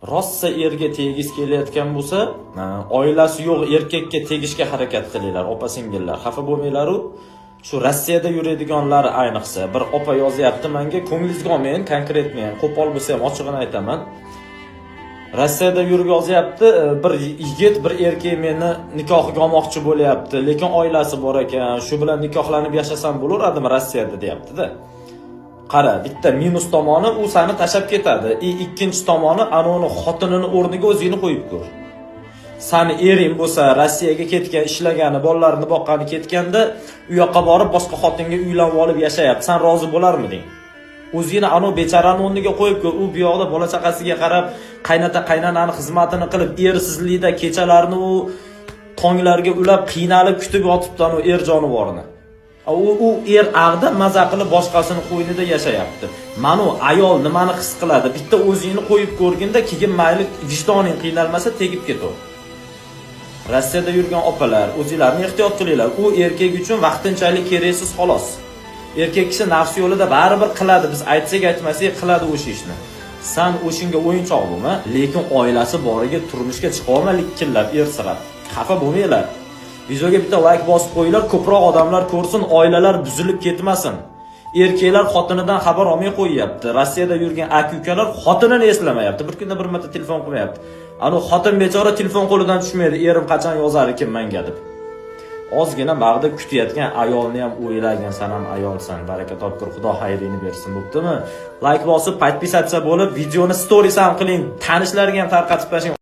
Rossa erga tegis kelayotgan bo'lsa, oilasi yo'q erkakka tegishga harakat qilinglar, opa-singillar. Xafa bo'lmanglar-u. Shu Rossiyada yuradiganlar ayniqsa, bir opa yozyapti menga, ko'nglingizga olmang, konkretni, qo'pol bo'lsa ham ochig'ini aytaman. Rossiyada yurib yozyapti, bir yigit, bir erkak meni nikohiga olmoqchi bo'lyapti, lekin oilasi bor ekan, shu bilan nikohlanib yashasam bo'laradimi Rossiyada deyapti-da. Qara, bitta minus tomoni u seni tashab ketadi. Ikkinchi tomoni anoni xotinini o'rniga o'zingni qo'yib ko'r. Seni ering bo'lsa Rossiyaga ketgan, ishlagani, bolalarini boqqani ketganda, u yoqqa borib boshqa xotinga uylanib olib yashayapti. Sen rozi bo'larmiding? O'zingni anov bechorani o'rniga qo'yib ko'r. U bu yoqda bola chaqasiga qarab, qaynonani xizmatini qilib, ersizlikda kechalarini u tonglarga ulab, qiynalib kutib yotibdi u er jonivorini. U er ag'da maza qilib boshqasini qo'ynida yashayapti. Mana u ayol nimani his qiladi? Bitta o'zingni qo'yib ko'rginda, keyin mayli vijdoning qiynalmasa tegib ketaver. Rossiyada yurgan opalar, o'zingizlarni ehtiyot qilinglar. U erkak uchun vaqtinchalik keraksiz xolos. Erkak kishi nafs yo'lida baribir qiladi, biz aytsak aytmasak qiladi o'sha ishni. Sen o'shinga o'yinchoq bo'lma, lekin oilasi boriga turmushga chiqa olma likkillab, ersirab. Xafa bo'lmanglar. Videoga bitta like bosib qo'yinglar, ko'proq odamlar ko'rsin, oilalar buzilib ketmasin. Erkaklar xotinidan xabar olmay qo'yyapti. Rossiyada yurgan aka-ukalar xotinini eslamayapti. Bir kunda bir marta telefon qilmayapti. Ana xotin bechora telefon qo'lidan tushmaydi, erim qachon yozar ekan menga deb. Ozgina mag'da kutayotgan ayolni ham o'ylagan, sen ham ayolsan. Baraka topkur, Xudo xayrini bersin, bo'ptimi? Like bosib, podpisatsiya bo'lib, videoni stories ham qiling, tanishlarga ham tarqatib tashing.